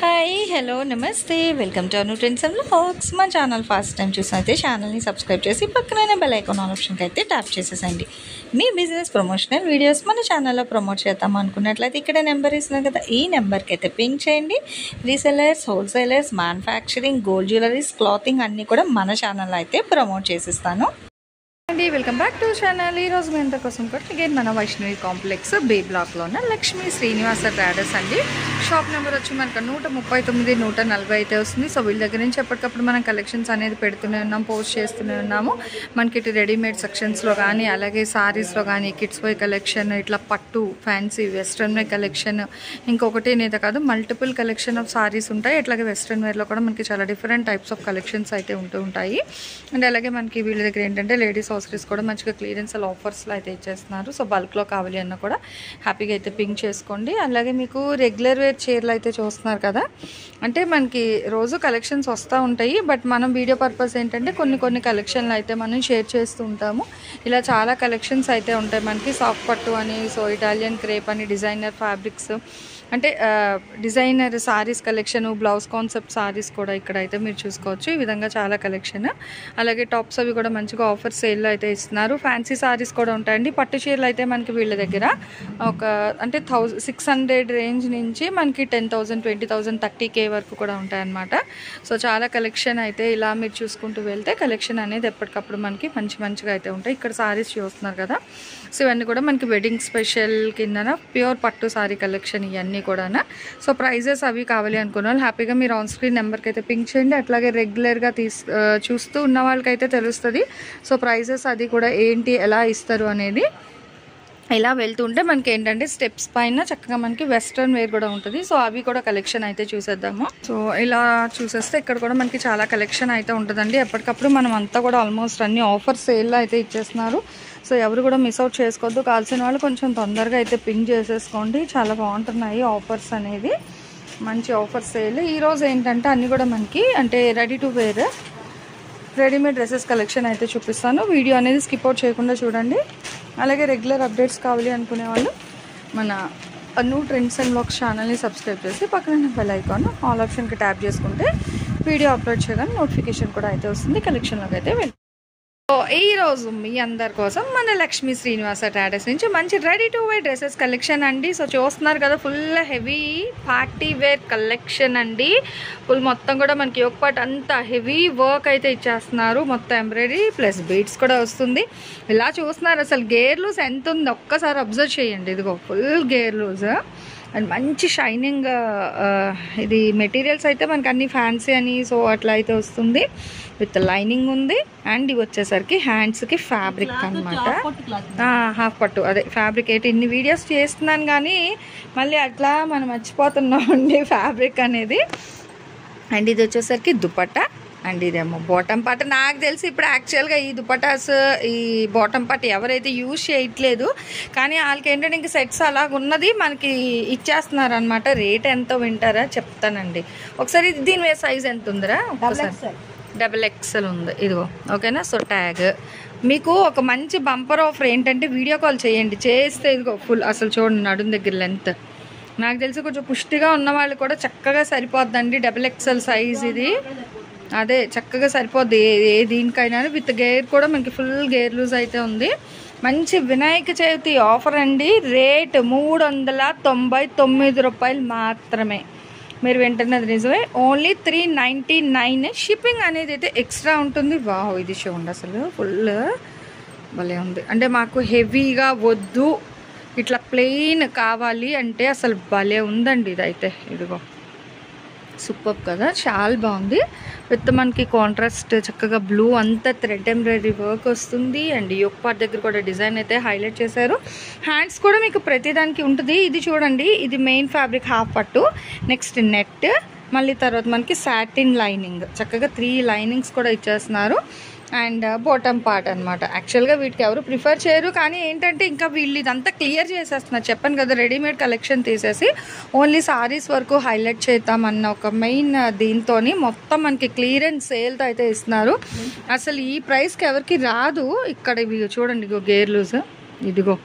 Hi hello నమస్తే welcome to Anu trends and vlogs. మా channel first time చూసినైతే ఛానల్ని subscribe చేసి పక్కనైన బెల్ ఐకాన్ ఆప్షన్కి అయితే ట్యాప్ చేసేసండి. మీ బిజినెస్ ప్రమోషనల్ వీడియోస్ మన ఛానల్లో ప్రమోట్ చేద్దాం అనుకున్నట్లయితే ఇక్కడ నెంబర్ ఇస్తున్నాను కదా, ఈ నెంబర్కి అయితే పింక్ చేయండి. Resellers, wholesalers, manufacturing, gold jewelleries, clothing అన్నీ కూడా మన ఛానల్లో అయితే ప్రమోట్ చేసిస్తాను అండి. Welcome back to channel. ఈరోజు మీ అందరి కోసం కూడా అగైన్ మన వైష్ణవి కాంప్లెక్స్ బే బ్లాక్లో ఉన్న లక్ష్మీ శ్రీనివాస ట్రేడర్స్ అండి. షాప్ నెంబర్ వచ్చి మనకు 139, 140 అయితే వస్తుంది. సో వీళ్ళ దగ్గర నుంచి ఎప్పటికప్పుడు మనం కలెక్షన్స్ అనేది పెడుతూనే ఉన్నాం, పోస్ట్ చేస్తూనే ఉన్నాము. మనకి ఇటు రెడీమేడ్ సెక్షన్స్లో కానీ, అలాగే సారీస్లో కానీ, కిడ్స్ వై కలెక్షన్, ఇట్లా పట్టు, ఫ్యాన్సీ, వెస్ట్రన్ వేర్ కలెక్షన్, ఇంకొకటి నేత కాదు మల్టిపుల్ కలెక్షన్ ఆఫ్ సారీస్ ఉంటాయి. అట్లాగే వెస్ట్రన్ వేర్లో కూడా మనకి చాలా డిఫరెంట్ టైప్స్ ఆఫ్ కలెక్షన్స్ అయితే ఉంటూ ఉంటాయి. అండ్ అలాగే మనకి వీళ్ళ దగ్గర ఏంటంటే లేడీస్ హౌసరీస్ కూడా మంచిగా క్లియరెన్స్ ఆఫర్స్లో అయితే ఇచ్చేస్తున్నారు. సో బల్క్లో కావాలి అన్న కూడా హ్యాపీగా అయితే పింక్ చేసుకోండి. అలాగే మీకు రెగ్యులర్ వేర్ చీరలు అయితే చూస్తున్నారు కదా, అంటే మనకి రోజు కలెక్షన్స్ వస్తూ ఉంటాయి. బట్ మనం వీడియో పర్పస్ ఏంటంటే కొన్ని కలెక్షన్లు అయితే మనం షేర్ చేస్తూ ఉంటాము. ఇలా చాలా కలెక్షన్స్ అయితే ఉంటాయి మనకి. సాఫ్ట్ పట్టు అని, సో ఇటాలియన్ క్రేప్ అని, డిజైనర్ ఫ్యాబ్రిక్స్ అంటే designer saris collection, blouse concept saris కూడా ఇక్కడ అయితే మీరు చూసుకోవచ్చు. ఈ విధంగా చాలా కలెక్షన్. అలాగే టాప్స్ అవి కూడా మంచిగా ఆఫర్ సేల్లో అయితే ఇస్తున్నారు. ఫ్యాన్సీ సారీస్ కూడా ఉంటాయండి. పట్టు చీరలు అయితే మనకి వీళ్ళ దగ్గర ఒక అంటే 600 రేంజ్ నుంచి మనకి 10,000, 20,000, 30K వరకు కూడా ఉంటాయన్నమాట. సో చాలా కలెక్షన్ అయితే ఇలా మీరు చూసుకుంటూ వెళ్తే కలెక్షన్ అనేది ఎప్పటికప్పుడు మనకి మంచిగా అయితే ఉంటాయి. ఇక్కడ సారీస్ చూస్తున్నారు కదా, సో ఇవన్నీ కూడా మనకి వెడ్డింగ్ స్పెషల్ కిందన ప్యూర్ పట్టు సారీ కలెక్షన్ ఇవన్నీ కూడా. సో ప్రైజెస్ అవి కావాలి అనుకున్న వాళ్ళు హ్యాపీగా మీరు ఆన్ స్క్రీన్ నెంబర్కి అయితే పింక్ చేయండి. అట్లాగే రెగ్యులర్గా చూస్తూ ఉన్న వాళ్ళకైతే తెలుస్తుంది. సో ప్రైజెస్ అది కూడా ఏంటి, ఎలా ఇస్తారు అనేది. ఇలా వెళ్తుంటే మనకి ఏంటంటే స్టెప్స్ పైన చక్కగా మనకి వెస్ట్రన్ వేర్ కూడా ఉంటుంది. సో అవి కూడా కలెక్షన్ అయితే చూసేద్దాము. సో ఇలా చూసేస్తే ఇక్కడ కూడా మనకి చాలా కలెక్షన్ అయితే ఉంటుందండి. ఎప్పటికప్పుడు మనం అంతా కూడా ఆల్మోస్ట్ అన్ని ఆఫర్ సేల్లో అయితే ఇచ్చేస్తున్నారు. సో ఎవరు కూడా మిస్ అవుట్ చేసుకోవద్దు. కావాల్సిన వాళ్ళు కొంచెం తొందరగా అయితే పింక్ చేసేసుకోండి. చాలా బాగుంటున్నాయి ఆఫర్స్ అనేది, మంచి ఆఫర్ సేల్. ఈరోజు ఏంటంటే అన్నీ కూడా మనకి అంటే ready to wear readymade dresses collection అయితే చూపిస్తాను. వీడియో అనేది స్కిప్ అవుట్ చేయకుండా చూడండి. అలాగే రెగ్యులర్ అప్డేట్స్ కావాలి అనుకునే వాళ్ళు మన అను ట్రెండ్స్ అండ్ వ్లాగ్స్ ఛానల్ని సబ్స్క్రైబ్ చేసి పక్కన బెల్ ఐకాన్ ఆల్ ఆప్షన్కి ట్యాప్ చేసుకుంటే వీడియో అప్లోడ్ చేయగానే నోటిఫికేషన్ కూడా అయితే వస్తుంది. కలెక్షన్లోకి అయితే వెళ్ళి సో ఈరోజు మీ అందరి కోసం మన లక్ష్మీ శ్రీనివాస ట్రేడర్స్ నుంచి మంచి ready to wear dresses collection అండి. సో చూస్తున్నారు కదా, full heavy party wear collection అండి. ఫుల్ మొత్తం కూడా మనకి ఒక పార్ట్ అంతా హెవీ వర్క్ అయితే ఇచ్చేస్తున్నారు. మొత్తం ఎంబ్రాయిడరీ ప్లస్ బీడ్స్ కూడా వస్తుంది. ఇలా చూస్తున్నారు, అసలు గేర్ లూజ్ ఎంత ఉంది ఒక్కసారి అబ్జర్వ్ చేయండి. ఇదిగో ఫుల్ గేర్ లూజ్ అండ్ మంచి షైనింగ్ ఇది మెటీరియల్స్ అయితే మనకి అన్ని ఫ్యాన్సీ అని సో అట్లా అయితే వస్తుంది. విత్ లైనింగ్ ఉంది. అండ్ ఇవి వచ్చేసరికి హ్యాండ్స్కి ఫ్యాబ్రిక్ అనమాట, హాఫ్ పట్టు అదే ఫ్యాబ్రిక్. అయితే ఇన్ని వీడియోస్ చేస్తున్నాను కానీ మళ్ళీ అట్లా మనం మర్చిపోతున్నాం అండి ఫ్యాబ్రిక్ అనేది. అండ్ ఇది వచ్చేసరికి దుపట్టా. అండ్ ఇదేమో బాటమ్ పార్ట్. నాకు తెలిసి ఇప్పుడు యాక్చువల్గా ఈ దుపటాస్, ఈ బాటమ్ పార్ట్ ఎవరైతే యూజ్ చేయట్లేదు, కానీ వాళ్ళకి ఏంటంటే ఇంక సెట్స్ అలాగ ఉన్నది మనకి ఇచ్చేస్తున్నారు అనమాట. రేట్ ఎంతో వింటారా చెప్తానండి ఒకసారి. దీని సైజ్ ఎంత ఉందిరా? ఒకసారి XXL ఉంది. ఇదిగో ఓకేనా. సో ట్యాగ్ మీకు ఒక మంచి బంపర్ ఆఫర్ ఏంటంటే వీడియో కాల్ చేయండి, చేస్తే ఇదిగో ఫుల్ అసలు చూడండి నడుం దగ్గర లెంత్. నాకు తెలిసి కొంచెం పుష్టిగా ఉన్న వాళ్ళు కూడా చక్కగా సరిపోద్దండి. XXL సైజ్ ఇది, అదే చక్కగా సరిపోద్ది ఏ దీనికైనా. విత్ గేర్ కూడా మనకి ఫుల్ గేర్ లూజ్ అయితే ఉంది. మంచి వినాయక చవితి ఆఫర్ అండి. రేట్ 399 రూపాయలు మాత్రమే. మీరు వింటున్నది నిజమే, ఓన్లీ 399. షిప్పింగ్ అనేది అయితే ఎక్స్ట్రా ఉంటుంది. వావ్, ఇది చూడండి అసలు ఫుల్ భలే ఉంది. అంటే మాకు హెవీగా వద్దు, ఇట్లా ప్లెయిన్ కావాలి అంటే అసలు భలే ఉందండి ఇదైతే. ఇదిగో సూపర్ కదా, చాలా బాగుంది. విత్ మనకి కాంట్రాస్ట్ చక్కగా బ్లూ అంతా థ్రెడ్ ఎంబ్రాయిడరీ వర్క్ వస్తుంది. అండ్ యోక్ పార్ట్ దగ్గర కూడా డిజైన్ అయితే హైలైట్ చేశారు. హ్యాండ్స్ కూడా మీకు ప్రతిదానికి ఉంటుంది. ఇది చూడండి, ఇది మెయిన్ ఫ్యాబ్రిక్ హాఫ్ పట్టు, నెక్స్ట్ నెట్, మళ్ళీ తర్వాత మనకి సాటిన్ లైనింగ్, చక్కగా 3 లైనింగ్స్ కూడా ఇచ్చేస్తున్నారు. అండ్ బాటమ్ పార్ట్ అనమాట. యాక్చువల్గా వీటికి ఎవరు ప్రిఫర్ చేయరు, కానీ ఏంటంటే ఇంకా వీళ్ళు ఇదంతా క్లియర్ చేసేస్తున్నారు. చెప్పాను కదా, రెడీమేడ్ కలెక్షన్ తీసేసి ఓన్లీ సారీస్ వరకు హైలైట్ చేద్దామన్న ఒక మెయిన్ దీంతో మొత్తం మనకి క్లియరెన్స్ సేల్తో అయితే ఇస్తున్నారు. అసలు ఈ ప్రైస్కి ఎవరికి రాదు. ఇక్కడ ఇవి చూడండి, ఇగో గేర్ లూజ్, ఇదిగో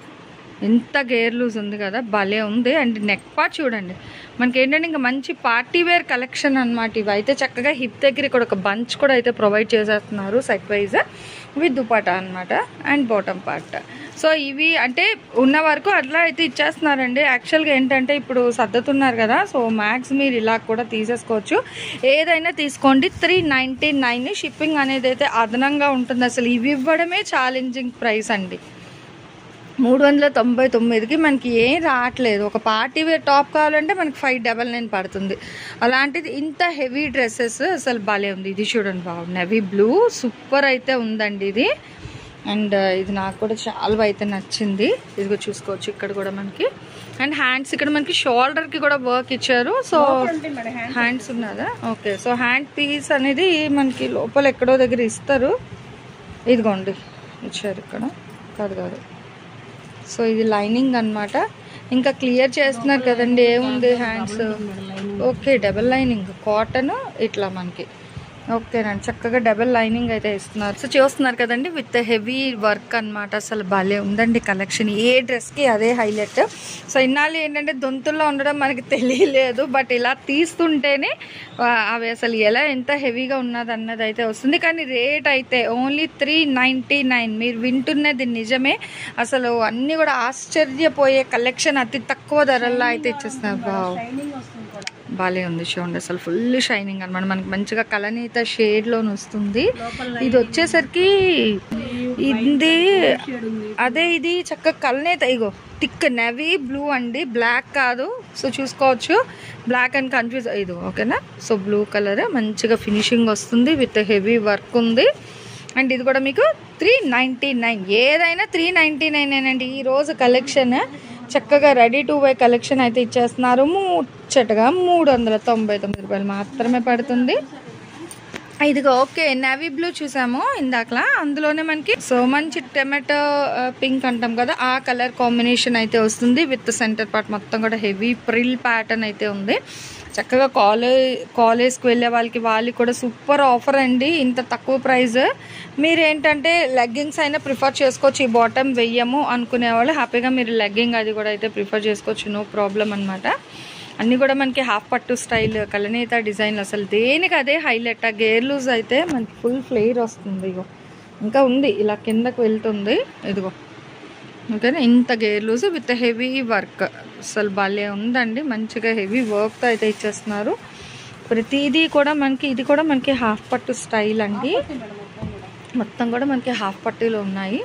ఎంత గేర్ లూజ్ ఉంది కదా, భలే ఉంది. అండ్ నెక్ పార్ట్ చూడండి, మనకి ఏంటంటే ఇంకా మంచి పార్టీ వేర్ కలెక్షన్ అనమాట. ఇవి అయితే చక్కగా హిప్ దగ్గర ఇక్కడ ఒక బంచ్ కూడా అయితే ప్రొవైడ్ చేసేస్తున్నారు సెట్ వైజ్ విత్ దుపట్టా అనమాట అండ్ బాటమ్ పార్ట్. సో ఇవి అంటే ఉన్న వరకు అట్లా అయితే ఇచ్చేస్తున్నారండి. యాక్చువల్గా ఏంటంటే ఇప్పుడు సర్దుతున్నారు కదా, సో మ్యాక్స్ మీరు ఇలా కూడా తీసేసుకోవచ్చు, ఏదైనా తీసుకోండి. 399 షిప్పింగ్ అనేది అయితే అదనంగా ఉంటుంది. అసలు ఇవి ఇవ్వడమే ఛాలెంజింగ్ ప్రైస్ అండి. 399కి మనకి ఏం రావట్లేదు. ఒక పార్టీ వేర్ టాప్ కావాలంటే మనకి 599 పడుతుంది. అలాంటిది ఇంత హెవీ డ్రెస్సెస్ అసలు భలే ఉంది. ఇది చూడండి బాబు, నెవీ బ్లూ సూపర్ అయితే ఉందండి ఇది. అండ్ ఇది నాకు కూడా చాలా అయితే నచ్చింది. ఇదిగో చూసుకోవచ్చు ఇక్కడ కూడా మనకి. అండ్ హ్యాండ్స్ ఇక్కడ మనకి షోల్డర్కి కూడా వర్క్ ఇచ్చారు. సో హ్యాండ్స్ ఉన్నదా? ఓకే. సో హ్యాండ్ పీస్ అనేది మనకి లోపల ఎక్కడో దగ్గర ఇస్తారు. ఇదిగోండి ఇచ్చారు ఇక్కడ, కాదు. సో ఇది లైనింగ్ అనమాట. ఇంకా క్లియర్ చేస్తున్నారు కదండి, ఏముంది hands. Okay, double lining cotton ఇట్లా మనకి. ఓకేనండి, చక్కగా డబల్ లైనింగ్ అయితే ఇస్తున్నారు. సో చూస్తున్నారు కదండి, విత్ హెవీ వర్క్ అనమాట. అసలు భలే ఉందండి కలెక్షన్. ఏ డ్రెస్కి అదే హైలైట్. సో ఇన్నాళ్ళు ఏంటంటే దొంతుల్లో ఉండడం మనకి తెలియలేదు, బట్ ఇలా తీస్తుంటేనే అవి అసలు ఎలా ఎంత హెవీగా ఉన్నది అన్నది అయితే వస్తుంది. కానీ రేట్ అయితే ఓన్లీ 399. మీరు వింటున్నది నిజమే. అసలు అన్నీ కూడా ఆశ్చర్యపోయే కలెక్షన్, అతి తక్కువ ధరల్లో అయితే ఇచ్చేస్తున్నారు. బావ్, బాలే ఉంది చూడండి. అసలు ఫుల్ షైనింగ్ అనమాట. మనకి మంచిగా కలనీత షేడ్లో వస్తుంది. ఇది వచ్చేసరికి ఇది అదే, ఇది చక్కగా కలనేత. ఇగో థిక్ నెవీ బ్లూ అండి, బ్లాక్ కాదు. సో చూసుకోవచ్చు, బ్లాక్ అండ్ కన్ఫ్యూజ్ ఇది. ఓకేనా? సో బ్లూ కలర్ మంచిగా ఫినిషింగ్ వస్తుంది విత్ హెవీ వర్క్ ఉంది. అండ్ ఇది కూడా మీకు 399. ఏదైనా 399 అండి. ఈరోజు కలెక్షన్ చక్కగా రెడీ టు వే కలెక్షన్ అయితే ఇచ్చేస్తున్నారు. ముచ్చటగా 399 రూపాయలు మాత్రమే పడుతుంది. ఇదిగో ఓకే, నేవీ బ్లూ చూసాము ఇందాకలా, అందులోనే మనకి సో మంచి టమాటో పింక్ అంటాం కదా, ఆ కలర్ కాంబినేషన్ అయితే వస్తుంది. విత్ సెంటర్ పార్ట్ మొత్తం కూడా హెవీ ప్రిల్ ప్యాటర్న్ అయితే ఉంది. చక్కగా కాలేజ్కి వెళ్ళే వాళ్ళకి కూడా సూపర్ ఆఫర్ అండి. ఇంత తక్కువ ప్రైస్. మీరు ఏంటంటే లెగ్గింగ్స్ అయినా ప్రిఫర్ చేసుకోవచ్చు. ఈ బాటమ్ వెయ్యము అనుకునే వాళ్ళు హ్యాపీగా మీరు లెగ్గింగ్ అది కూడా అయితే ప్రిఫర్ చేసుకోవచ్చు, నో ప్రాబ్లం అనమాట. అన్నీ కూడా మనకి హాఫ్ పట్టు స్టైల్ కలనేత డిజైన్లు, అసలు దేనికి అదే హైలైట్. ఆ గేర్ లూజ్ అయితే మనకి ఫుల్ ఫ్లేర్ వస్తుంది. ఇగో ఇంకా ఉంది, ఇలా కిందకు వెళ్తుంది. ఇదిగో ఓకేనా, ఇంత గేర్ లూజ్ విత్ హెవీ వర్క్. అసలు భలే ఉందండి, మంచిగా హెవీ వర్క్తో అయితే ఇచ్చేస్తున్నారు. ప్రతిదీ కూడా మనకి, ఇది కూడా మనకి హాఫ్ పట్టు స్టైల్ అండి. మొత్తం కూడా మనకి హాఫ్ పట్టులో ఉన్నాయి.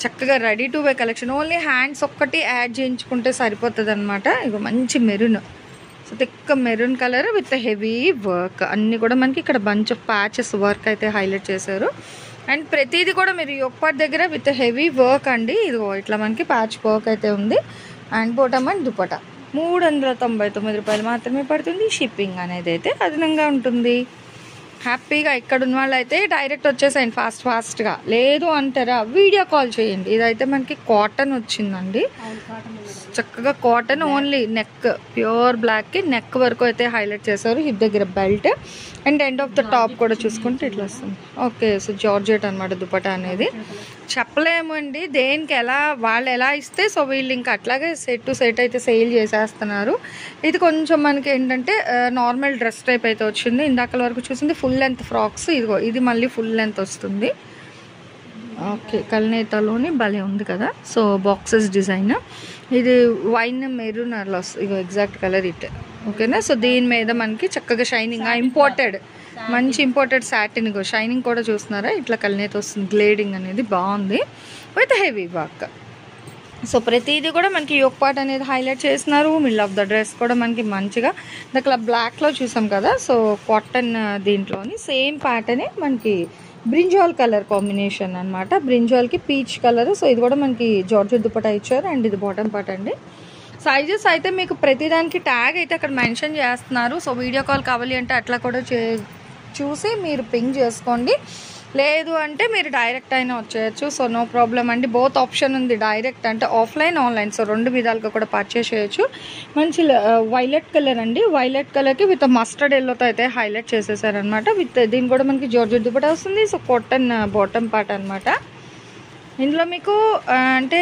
చక్కగా ready to way collection. Only hands ఒక్కటి యాడ్ చేయించుకుంటే సరిపోతుంది అనమాట. ఇక మంచి maroon, so thick maroon colour with heavy work. అన్నీ కూడా మనకి ఇక్కడ బంచ్ ఆఫ్ ప్యాచెస్ వర్క్ అయితే హైలైట్ చేశారు. అండ్ ప్రతిదీ కూడా మీరు ఒక్కటి దగ్గర విత్ హెవీ వర్క్ అండి. ఇదిగో ఇట్లా మనకి ప్యాచ్ వర్క్ అయితే ఉంది. అండ్ బాటమ్ అండ్ దుపట్టా 399 రూపాయలు మాత్రమే పడుతుంది. షిప్పింగ్ అనేది అయితే అదనంగా ఉంటుంది. హ్యాపీగా ఇక్కడ ఉన్న వాళ్ళు అయితే డైరెక్ట్ వచ్చేసేయండి ఫాస్ట్గా. లేదు అంటారా, వీడియో కాల్ చేయండి. ఇదైతే మనకి కాటన్ వచ్చిందండి, చక్కగా కాటన్. ఓన్లీ నెక్ ప్యూర్ బ్లాక్కి నెక్ వరకు అయితే హైలైట్ చేశారు. హిప్ దగ్గర belt and end of the top కూడా చూసుకుంటే ఇట్లా వస్తుంది. ఓకే, సో జార్జెట్ అనమాట దుపట్టా అనేది. చెప్పలేము అండి దేనికి వాళ్ళు ఎలా ఇస్తే, సో వీళ్ళు ఇంకా అట్లాగే సెట్ టు సెట్ అయితే సేల్ చేసేస్తున్నారు. ఇది కొంచెం మనకి ఏంటంటే నార్మల్ డ్రెస్ టైప్ అయితే వచ్చింది. ఇందాక వరకు చూసింది ఫుల్ లెంత్ ఫ్రాక్స్. ఇదిగో ఇది మళ్ళీ ఫుల్ లెంత్ వస్తుంది. ఓకే, కల్నేతలోని భలే ఉంది కదా. సో బాక్సెస్ డిజైన్, ఇది వైన్ మెరూన్ అలా వస్తుంది. ఇగో ఎగ్జాక్ట్ కలర్ ఇట్. ఓకేనా, సో దీని మీద మనకి చక్కగా షైనింగ్, ఇంపోర్టెడ్ మంచి ఇంపోర్టెడ్ సాటిన్. ఇగో షైనింగ్ కూడా చూస్తున్నారా, ఇట్లా కల్నేత వస్తుంది. గ్లేడింగ్ అనేది బాగుంది విత్ హెవీ వర్క్. సో ప్రతిదీ కూడా మనకి యోక్ పార్ట్ అనేది హైలైట్ చేస్తున్నారు. మిడిల్ ఆఫ్ ద డ్రెస్ కూడా మనకి మంచిగా దాంట్లో బ్లాక్లో చూసాం కదా, సో కాటన్ దీంట్లోని సేమ్ ప్యాటర్నే మనకి బ్రింజాల్ కలర్ కాంబినేషన్ అనమాట. బ్రింజాల్కి పీచ్ కలర్. సో ఇది కూడా మనకి జార్జెట్ దుపట్టా ఇచ్చారు. అండ్ ఇది బాటమ్ పార్ట్ అండి. సైజెస్ అయితే మీకు ప్రతిదానికి ట్యాగ్ అయితే అక్కడ మెన్షన్ చేస్తున్నారు. సో వీడియో కాల్ కావాలి అంటే అట్లా కూడా చూసి మీరు పింగ్ చేసుకోండి. లేదు అంటే మీరు డైరెక్ట్ అయినా వచ్చేయచ్చు. సో నో ప్రాబ్లం అండి, బోత్ ఆప్షన్ ఉంది. డైరెక్ట్ అంటే ఆఫ్లైన్ ఆన్లైన్, సో రెండు విధాలుగా కూడా పర్చేస్ చేయొచ్చు. మంచి వైలెట్ కలర్ అండి, వైలెట్ కలర్కి విత్ మస్టర్డ్ ఎల్లోతో అయితే హైలైట్ చేసేసారనమాట. విత్ దీని కూడా మనకి జార్జెట్ దుపట్టా వస్తుంది. సో కాటన్ బాటమ్ పార్ట్ అనమాట. ఇందులో మీకు అంటే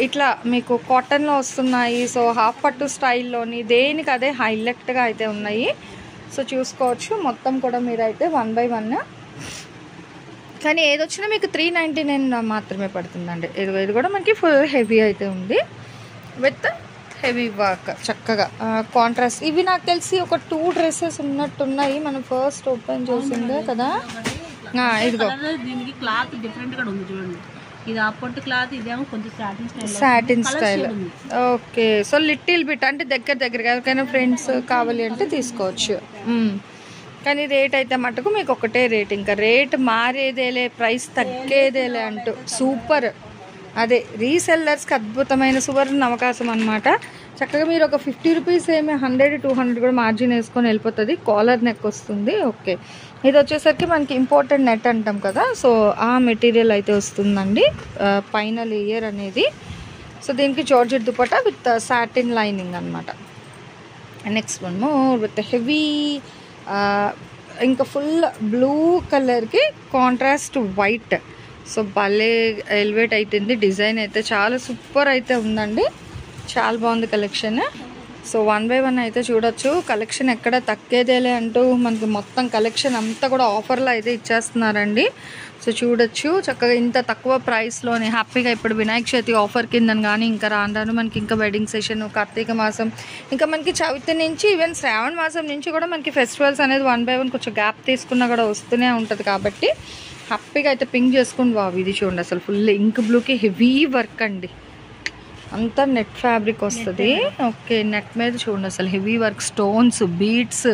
ఇట్లా మీకు కాటన్లో వస్తున్నాయి. సో హాఫ్ పట్టు స్టైల్లోని దేనికి అదే హైలైట్గా అయితే ఉన్నాయి. సో చూసుకోవచ్చు మొత్తం కూడా మీరైతే 1 by 1. కానీ ఏది వచ్చినా మీకు 399 మాత్రమే పడుతుందండి. ఇది కూడా మనకి ఫుల్ హెవీ అయితే ఉంది విత్ హెవీ వర్క్ చక్కగా కాంట్రాస్ట్. ఇవి నాకు తెలిసి ఒక 2 డ్రెస్సెస్ ఉన్నట్టున్నాయి మనం ఫస్ట్ ఓపెన్ చేసిందే కదా. ఇదిగో దీనికి క్లాత్ డిఫరెంట్ గా ఉంది చూడండి. ఇది ఆపొట్టు క్లాత్, ఇదేమో కొంచెం satin style. Okay, so little bit అంటే దగ్గరగా ఎవరికైనా ఫ్రెండ్స్ కావాలి అంటే తీసుకోవచ్చు. కానీ రేట్ అయితే మటుకు మీకు ఒకటే రేట్, ఇంకా రేట్ మారేదేలే, ప్రైస్ తగ్గేదేలే అంటూ సూపర్. అదే రీసెల్లర్స్కి అద్భుతమైన సువర్ణ అవకాశం అనమాట. చక్కగా మీరు ఒక 50 రూపీస్ ఏమి 100-200 కూడా మార్జిన్ వేసుకొని వెళ్ళిపోతుంది. కాలర్ నెక్ వస్తుంది. ఓకే, ఇది వచ్చేసరికి మనకి ఇంపార్టెంట్ నెట్ అంటాం కదా, సో ఆ మెటీరియల్ అయితే వస్తుందండి పైన లేయర్ అనేది. సో దీనికి georgette dupatta with satin lining అనమాట. Next one more with heavy ఇంకా ఫుల్ బ్లూ కలర్కి కాంట్రాస్ట్ వైట్. సో భలే ఎలివేట్ అవుతుంది. డిజైన్ అయితే చాలా సూపర్ అయితే ఉందండి, చాలా బాగుంది కలెక్షన్. సో 1 by 1 అయితే చూడొచ్చు. కలెక్షన్ ఎక్కడ తగ్గేదేలే అంటూ మనకి మొత్తం కలెక్షన్ అంతా కూడా ఆఫర్లో అయితే ఇచ్చేస్తున్నారండి. సో చూడొచ్చు చక్కగా ఇంత తక్కువ ప్రైస్లోనే హ్యాపీగా. ఇప్పుడు వినాయక చవితి ఆఫర్ కిందని కానీ ఇంకా రాను మనకి ఇంకా వెడ్డింగ్ సెషన్, కార్తీక మాసం, ఇంకా మనకి చవితి నుంచి ఈవెన్ శ్రావణ మాసం నుంచి కూడా మనకి ఫెస్టివల్స్ అనేది 1 by 1 కొంచెం గ్యాప్ తీసుకున్నా కూడా వస్తూనే ఉంటుంది. కాబట్టి హ్యాపీగా అయితే పింక్ చేసుకుని బాబు. ఇది చూడండి అసలు ఫుల్ ఇంక్ బ్లూకి హెవీ వర్క్ అండి, అంతా నెట్ ఫ్యాబ్రిక్ వస్తుంది. ఓకే, నెట్ మీద చూడండి అసలు హెవీ వర్క్, స్టోన్స్, బీడ్స్,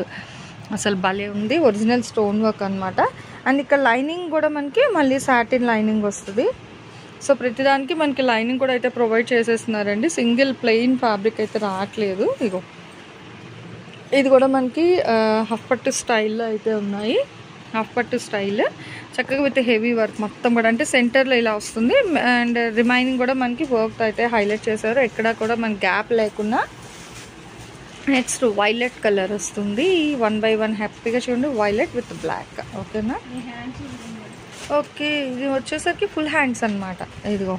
అసలు భలే ఉంది. ఒరిజినల్ స్టోన్ వర్క్ అనమాట. అండ్ ఇక్కడ లైనింగ్ కూడా మనకి మళ్ళీ సాటిన్ లైనింగ్ వస్తుంది. సో ప్రతిదానికి మనకి లైనింగ్ కూడా అయితే ప్రొవైడ్ చేసేస్తున్నారండి. సింగిల్ ప్లెయిన్ ఫ్యాబ్రిక్ అయితే రావట్లేదు. ఇగో ఇది కూడా మనకి హాఫ్ పట్టు స్టైల్లో అయితే ఉన్నాయి. హాఫ్ పట్టు స్టైల్ చక్కగా విత్ హెవీ వర్క్ మొత్తం కూడా, అంటే సెంటర్లో ఇలా వస్తుంది. అండ్ రిమైనింగ్ కూడా మనకి వర్క్ అయితే హైలైట్ చేశారు, ఎక్కడ కూడా మనకి గ్యాప్ లేకుండా. నెక్స్ట్ వైలెట్ కలర్ వస్తుంది. 1 by 1 హ్యాపీగా చూడండి, వైలెట్ విత్ బ్లాక్. ఓకేనా? ఓకే, ఇది వచ్చేసరికి ఫుల్ హ్యాండ్స్ అనమాట. ఇదిగో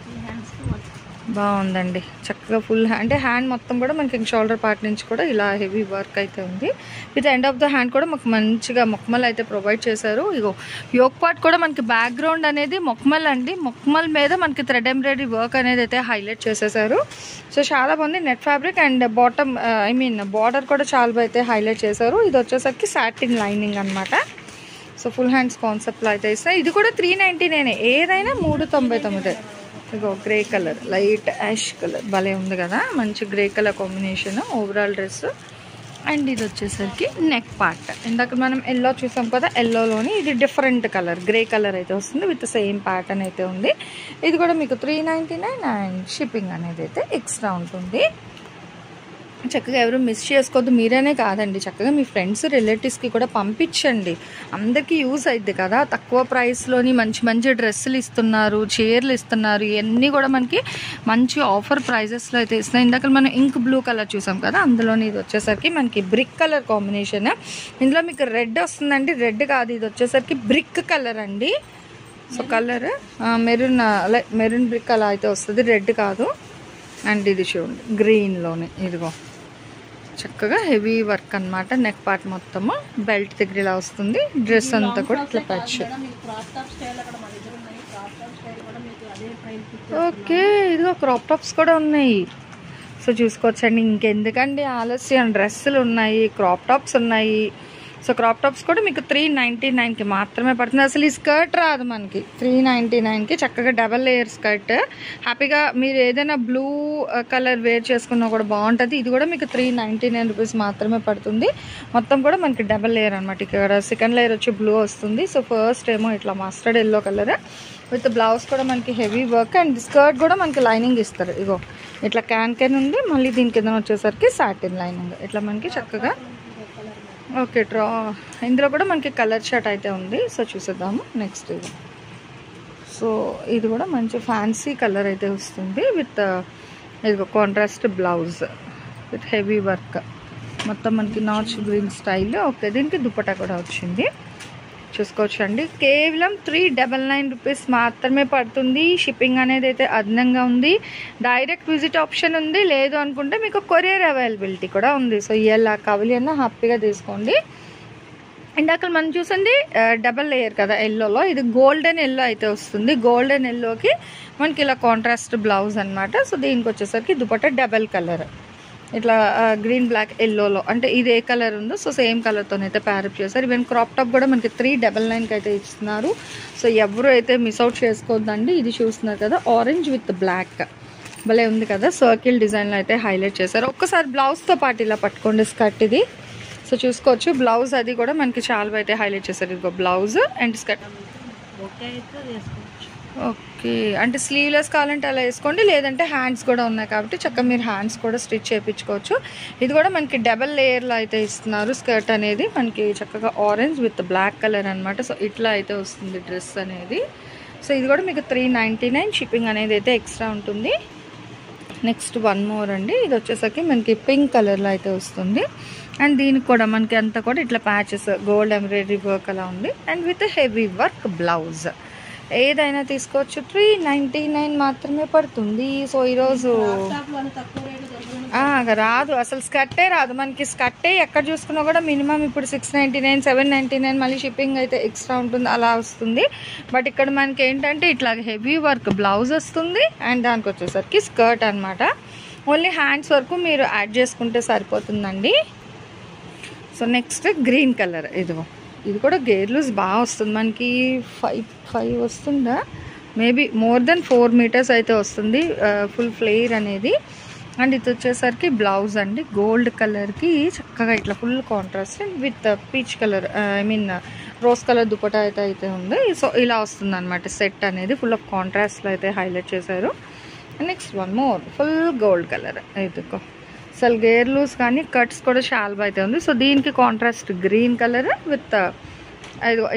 బాగుందండి చక్కగా ఫుల్ అంటే హ్యాండ్ మొత్తం కూడా మనకి షోల్డర్ పార్ట్ నుంచి కూడా ఇలా హెవీ వర్క్ అయితే ఉంది. With end of the hand కూడా మాకు మంచిగా మొక్మల్ అయితే ప్రొవైడ్ చేశారు. ఇగో యోక్ పార్ట్ కూడా మనకి బ్యాక్గ్రౌండ్ అనేది మొక్మల్ అండి. మొక్మల్ మీద మనకి థ్రెడ్ ఎంబ్రాయిడరీ వర్క్ అనేది అయితే హైలైట్ చేసేసారు. సో చాలా బాగుంది. Net fabric and bottom border కూడా చాలా అయితే హైలైట్ చేశారు. ఇది వచ్చేసరికి సాటిన్ లైనింగ్ అనమాట. సో ఫుల్ హ్యాండ్స్ కాన్సెప్ట్లో అయితే ఇస్తాయి. ఇది కూడా 399, ఏదైనా 399. ఇగో grey colour, light ash colour భలే ఉంది కదా, మంచి grey colour combination overall dress. And ఇది వచ్చేసరికి నెక్ పార్ట్. ఇందాక మనం ఎల్లో చూసాం కదా, ఎల్లోలోని ఇది డిఫరెంట్ కలర్ గ్రే కలర్ అయితే వస్తుంది విత్ సేమ్ ప్యాటర్న్ అయితే ఉంది. ఇది కూడా మీకు 399 అండ్ షిప్పింగ్ అనేది అయితే ఎక్స్ట్రా ఉంటుంది. చక్కగా ఎవరు మిస్ చేసుకోవద్దు. మీరేనే కాదండి, చక్కగా మీ ఫ్రెండ్స్ రిలేటివ్స్కి కూడా పంపించండి, అందరికీ యూజ్ అవుద్ది కదా. తక్కువ ప్రైస్లోని మంచి మంచి డ్రెస్సులు ఇస్తున్నారు, చీరలు ఇస్తున్నారు, ఇవన్నీ కూడా మనకి మంచి ఆఫర్ ప్రైజెస్లో అయితే ఇస్తున్నాయి. ఇందాక మనం ఇంక్ బ్లూ కలర్ చూసాం కదా, అందులోని ఇది వచ్చేసరికి మనకి బ్రిక్ కలర్ కాంబినేషన్. ఇందులో మీకు రెడ్ వస్తుందండి, రెడ్ కాదు, ఇది వచ్చేసరికి బ్రిక్ కలర్ అండి. సో కలర్ మెరూన్ బ్రిక్ అలా అయితే వస్తుంది, రెడ్ కాదు. అండ్ ఇది చూడండి గ్రీన్లోనే, ఇదిగో చక్కగా హెవీ వర్క్ అనమాట. నెక్ పార్ట్ మొత్తము బెల్ట్ దగ్గర ఇలా వస్తుంది. డ్రెస్ అంతా కూడా ఇట్లా ప్యాచ్. ఓకే, ఇదిగో క్రాప్ టాప్స్ కూడా ఉన్నాయి. సో చూసుకోవచ్చండి. ఇంకెందుకండి ఆలస్యం, డ్రెస్సులు ఉన్నాయి, క్రాప్ టాప్స్ ఉన్నాయి. సో క్రాప్ టాప్స్ కూడా మీకు 399కి మాత్రమే పడుతుంది. అసలు ఈ స్కర్ట్ రాదు మనకి 399కి. చక్కగా డబల్ లేయర్ స్కర్ట్, హ్యాపీగా మీరు ఏదైనా బ్లూ కలర్ వేర్ చేసుకున్నా కూడా బాగుంటుంది. ఇది కూడా మీకు 399 రూపీస్ మాత్రమే పడుతుంది. మొత్తం కూడా మనకి డబల్ లేయర్ అనమాట. ఇక్కడ సెకండ్ లేయర్ వచ్చి బ్లూ వస్తుంది. సో ఫస్ట్ ఏమో ఇట్లా mustard yellow colour with blouse కూడా మనకి హెవీ వర్క్. అండ్ స్కర్ట్ కూడా మనకి లైనింగ్ ఇస్తారు. ఇగో ఇట్లా క్యాన్ ఉంది, మళ్ళీ దీని కింద వచ్చేసరికి సాటిన్ లైనింగ్ ఇట్లా మనకి చక్కగా. ఓకే, ఇందులో కూడా మనకి కలర్ షర్ట్ అయితే ఉంది. సో చూసేద్దాము నెక్స్ట్. ఇది సో ఇది కూడా మంచి ఫ్యాన్సీ కలర్ అయితే వస్తుంది విత్ ఇది contrast blouse with heavy work మొత్తం మనకి నాచ్ గ్రీన్ స్టైల్. ఓకే, దీనికి దుపట్టా కూడా వచ్చింది. చూసుకోవచ్చు అండి. కేవలం 399 రూపీస్ మాత్రమే పడుతుంది. షిప్పింగ్ అనేది అయితే అదనంగా ఉంది. డైరెక్ట్ విజిట్ ఆప్షన్ ఉంది. లేదు అనుకుంటే మీకు కొరియర్ అవైలబిలిటీ కూడా ఉంది. సో ఇలా కావాలి అన్న హ్యాపీగా తీసుకోండి. అండ్ అక్కడ మనం చూసింది డబల్ లేయర్ కదా ఎల్లోలో, ఇది గోల్డెన్ ఎల్లో అయితే వస్తుంది. గోల్డెన్ ఎల్లోకి మనకి ఇలా కాంట్రాస్ట్ బ్లౌజ్ అనమాట. సో దీనికి వచ్చేసరికి దుపట్టా డబల్ కలర్, ఇట్లా గ్రీన్ బ్లాక్ ఎల్లోలో, అంటే ఇది ఏ కలర్ ఉందో సో సేమ్ కలర్తోనైతే ప్యారప్ చేస్తారు. ఈవెన్ క్రాప్ టాప్ కూడా మనకి 399కి అయితే ఇస్తున్నారు. సో ఎవరు అయితే మిస్ అవుట్ చేసుకోవద్దండి. ఇది చూస్తున్నారు కదా ఆరెంజ్ విత్ బ్లాక్, భలే ఉంది కదా, సర్కిల్ డిజైన్లో అయితే హైలైట్ చేశారు. ఒక్కసారి బ్లౌజ్తో పాటు ఇలా పట్టుకోండి స్కర్ట్ ఇది. సో చూసుకోవచ్చు బ్లౌజ్ అది కూడా మనకి చాలా అయితే హైలైట్ చేశారు. ఇదిగో బ్లౌజ్ అండ్ స్కర్ట్. ఓకే, అంటే స్లీవ్లెస్ కావాలంటే అలా వేసుకోండి, లేదంటే హ్యాండ్స్ కూడా ఉన్నాయి కాబట్టి చక్కగా మీరు హ్యాండ్స్ కూడా స్టిచ్ చేయించుకోవచ్చు. ఇది కూడా మనకి డబల్ లేయర్లో అయితే ఇస్తున్నారు. స్కర్ట్ అనేది మనకి చక్కగా ఆరెంజ్ విత్ బ్లాక్ కలర్ అనమాట. సో ఇట్లా అయితే వస్తుంది డ్రెస్ అనేది. సో ఇది కూడా మీకు 399, షిప్పింగ్ అనేది అయితే ఎక్స్ట్రా ఉంటుంది. నెక్స్ట్ వన్ మోర్ అండి. ఇది వచ్చేసరికి మనకి పింక్ కలర్లో అయితే వస్తుంది. అండ్ దీనికి కూడా మనకి అంతా కూడా ఇట్లా ప్యాచెస్ గోల్డ్ ఎంబ్రాయిడరీ వర్క్ అలా ఉంది. And with heavy work blouse. ఏదైనా తీసుకోవచ్చు. 399 మాత్రమే పడుతుంది. సో ఈరోజు రాదు, అసలు స్కర్టే రాదు మనకి. స్కర్టే ఎక్కడ చూసుకున్నా కూడా మినిమం ఇప్పుడు 699, 799, మళ్ళీ షిప్పింగ్ అయితే ఎక్స్ట్రా ఉంటుంది, అలా వస్తుంది. బట్ ఇక్కడ మనకి ఏంటంటే ఇట్లా హెవీ వర్క్ బ్లౌజ్ వస్తుంది. అండ్ దానికి వచ్చేసరికి స్కర్ట్ అనమాట. ఓన్లీ హ్యాండ్స్ వరకు మీరు యాడ్ చేసుకుంటే సరిపోతుందండి. So next green colour. ఇదిగో ఇది కూడా గేర్ లూజ్ బాగా వస్తుంది మనకి. 5 వస్తుందా, మేబీ మోర్ దెన్ 4 మీటర్స్ అయితే వస్తుంది ఫుల్ ఫ్లేర్ అనేది. అండ్ ఇది వచ్చేసరికి బ్లౌజ్ అండి, గోల్డ్ కలర్కి చక్కగా ఇట్లా full contrast with peach colour, I mean rose colour dupatta అయితే ఉంది. సో ఇలా వస్తుంది అనమాట సెట్ అనేది. ఫుల్ ఆఫ్ కాంట్రాస్ట్లో అయితే హైలైట్ చేశారు. Next one more full gold colour. ఇదిగో అసలు గేర్ లూజ్ కానీ కట్స్ కూడా షాల్వా అయితే ఉంది. సో దీనికి కాంట్రాస్ట్ గ్రీన్ కలర్ విత్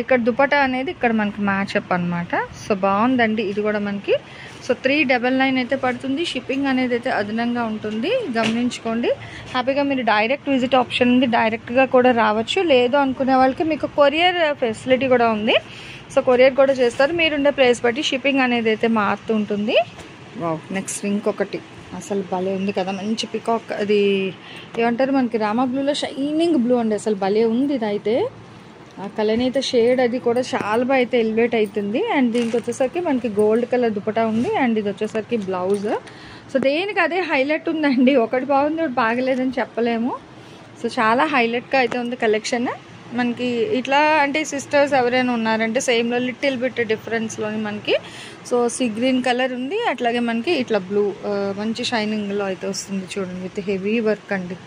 ఇక్కడ దుపట్టా అనేది ఇక్కడ మనకి మ్యాచ్అప్ అనమాట. సో బాగుందండి ఇది కూడా మనకి. సో 399 అయితే పడుతుంది. షిప్పింగ్ అనేది అయితే అదనంగా ఉంటుంది, గమనించుకోండి. హ్యాపీగా మీరు డైరెక్ట్ విజిట్ ఆప్షన్ ఉంది, డైరెక్ట్గా కూడా రావచ్చు. లేదు అనుకునే వాళ్ళకి మీకు కొరియర్ ఫెసిలిటీ కూడా ఉంది. సో కొరియర్ కూడా చేస్తారు. మీరుండే ప్లేస్ బట్టి షిప్పింగ్ అనేది అయితే మారుతూ ఉంటుంది. వావ్, నెక్స్ట్ ఇంకొకటి అసలు భలే ఉంది కదా, మంచి పికాక్, అది ఏమంటారు మనకి రామా బ్లూలో షైనింగ్ బ్లూ అండి. అసలు భలే ఉంది ఇది అయితే. ఆ కలర్ అయితే షేడ్ అది కూడా చాలా బాగా అయితే ఎలివేట్ అవుతుంది. అండ్ దీనికి వచ్చేసరికి మనకి గోల్డ్ కలర్ దుపట్టా ఉంది. అండ్ ఇది వచ్చేసరికి బ్లౌజ్. సో దేనికి అదే హైలైట్ ఉందండి. ఒకటి బాగుంది ఒకటి బాగలేదని చెప్పలేము. సో చాలా హైలైట్గా అయితే ఉంది కలెక్షన్ మనకి. ఇట్లా అంటే సిస్టర్స్ ఎవరైనా ఉన్నారంటే సేమ్లో లిటిల్ బిట్ డిఫరెన్స్లోని మనకి. సో సీ గ్రీన్ కలర్ ఉంది, అట్లాగే మనకి ఇట్లా బ్లూ మంచి షైనింగ్లో అయితే వస్తుంది చూడండి, విత్ హెవీ వర్క్ అండి.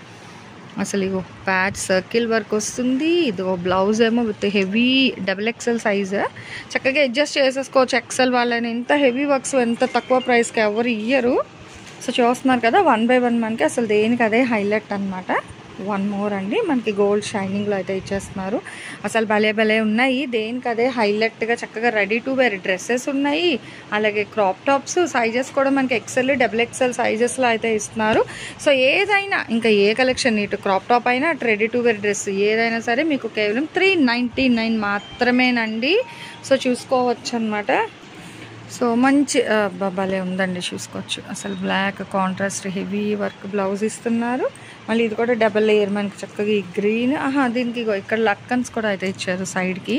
అసలు ఇగో ప్యాచ్ సర్కిల్ వర్క్ వస్తుంది. ఇదో బ్లౌజ్ ఏమో విత్ హెవీ XXL సైజ్, చక్కగా అడ్జస్ట్ చేసేసుకోవచ్చు. ఎక్సెల్ వాళ్ళని ఇంత హెవీ వర్క్స్ ఎంత తక్కువ ప్రైస్కి ఎవరు ఇయ్యరు. సో చూస్తున్నారు కదా 1 by 1 మనకి అసలు దేనికి అదే హైలైట్ అనమాట. వన్ మోర్ అండి, మనకి గోల్డ్ షైనింగ్లో అయితే ఇచ్చేస్తున్నారు. అసలు భలే ఉన్నాయి, దేనికి అదే హైలైట్గా చక్కగా రెడీ టు వేర్ డ్రెస్సెస్ ఉన్నాయి. అలాగే క్రాప్ టాప్స్ సైజెస్ కూడా మనకి XL, XXL సైజెస్లో అయితే ఇస్తున్నారు. సో ఏదైనా ఇంకా ఏ కలెక్షన్, ఇటు క్రాప్ టాప్ అయినా అటు రెడీ టు వేర్ డ్రెస్ ఏదైనా సరే మీకు కేవలం 399 మాత్రమేనండి. సో చూసుకోవచ్చు అనమాట. సో మంచి భలే ఉందండి, చూసుకోవచ్చు. అసలు black contrast heavy work blouse ఇస్తున్నారు. మళ్ళీ ఇది కూడా డబల్ లేయర్ మనకి చక్కగా ఈ గ్రీన్. దీనికి ఇక్కడ లక్కన్స్ కూడా అయితే ఇచ్చారు సైడ్కి.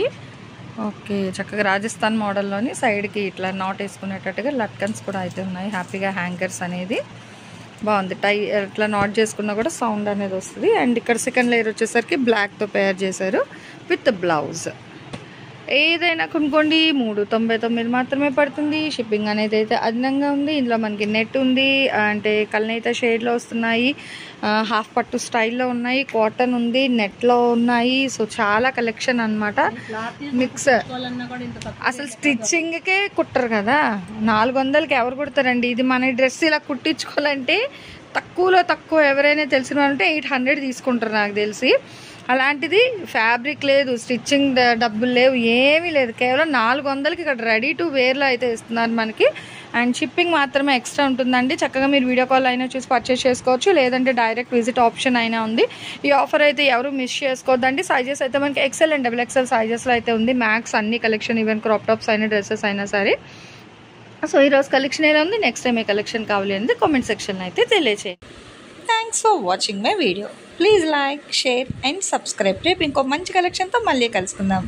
ఓకే, చక్కగా రాజస్థాన్ మోడల్లోని సైడ్కి ఇట్లా నాట్ వేసుకునేటట్టుగా లక్కన్స్ కూడా అయితే ఉన్నాయి. హ్యాపీగా హ్యాంగర్స్ అనేది బాగుంది. టై ఇట్లా నాట్ చేసుకున్నా కూడా సౌండ్ అనేది వస్తుంది. అండ్ ఇక్కడ సెకండ్ లేయర్ వచ్చేసరికి బ్లాక్తో పేర్ చేశారు విత్ బ్లౌజ్. ఏదైనా కొనుక్కోండి, 399 మాత్రమే పడుతుంది. షిప్పింగ్ అనేది అయితే అదనంగా ఉంది. ఇందులో మనకి నెట్ ఉంది, అంటే కల్నేత షేడ్లో వస్తున్నాయి, హాఫ్ పట్టు స్టైల్లో ఉన్నాయి, కాటన్ ఉంది, నెట్లో ఉన్నాయి. సో చాలా కలెక్షన్ అనమాట. మిక్స్ అసలు స్టిచ్చింగ్కే కుట్టరు కదా, 400కి ఎవరు కుడతారండి. ఇది మన డ్రెస్ ఇలా కుట్టించుకోవాలంటే తక్కువలో తక్కువ ఎవరైనా తెలిసిన వాళ్ళంటే 800 తీసుకుంటారు నాకు తెలిసి. అలాంటిది ఫ్యాబ్రిక్ లేదు, స్టిచ్చింగ్ డబ్బులు లేవు, ఏమీ లేదు, కేవలం 400కి ఇక్కడ రెడీ టు వేర్లో అయితే ఇస్తున్నారు మనకి. అండ్ షిప్పింగ్ మాత్రమే ఎక్స్ట్రా ఉంటుందండి. చక్కగా మీరు వీడియో కాల్ అయినా చూసి పర్చేస్ చేసుకోవచ్చు, లేదంటే డైరెక్ట్ విజిట్ ఆప్షన్ అయినా ఉంది. ఈ ఆఫర్ అయితే ఎవరు మిస్ చేసుకోవద్దండి. సైజెస్ అయితే మనకి XL అండ్ XXL సైజెస్లో అయితే ఉంది. మ్యాక్స్ అన్ని కలెక్షన్, ఈవెన్ క్రాప్ టాప్స్ అయినా డ్రెస్సెస్ అయినా సరే. సో ఈరోజు కలెక్షన్ ఎలా ఉంది, నెక్స్ట్ టైం ఏ కలెక్షన్ కావాలి అనేది కామెంట్ సెక్షన్లో అయితే తెలియచేయండి. Thanks for watching my video. Please like, share and subscribe. రేపు ఇంకో మంచి కలెక్షన్తో మళ్ళీ కలుసుకుందాం.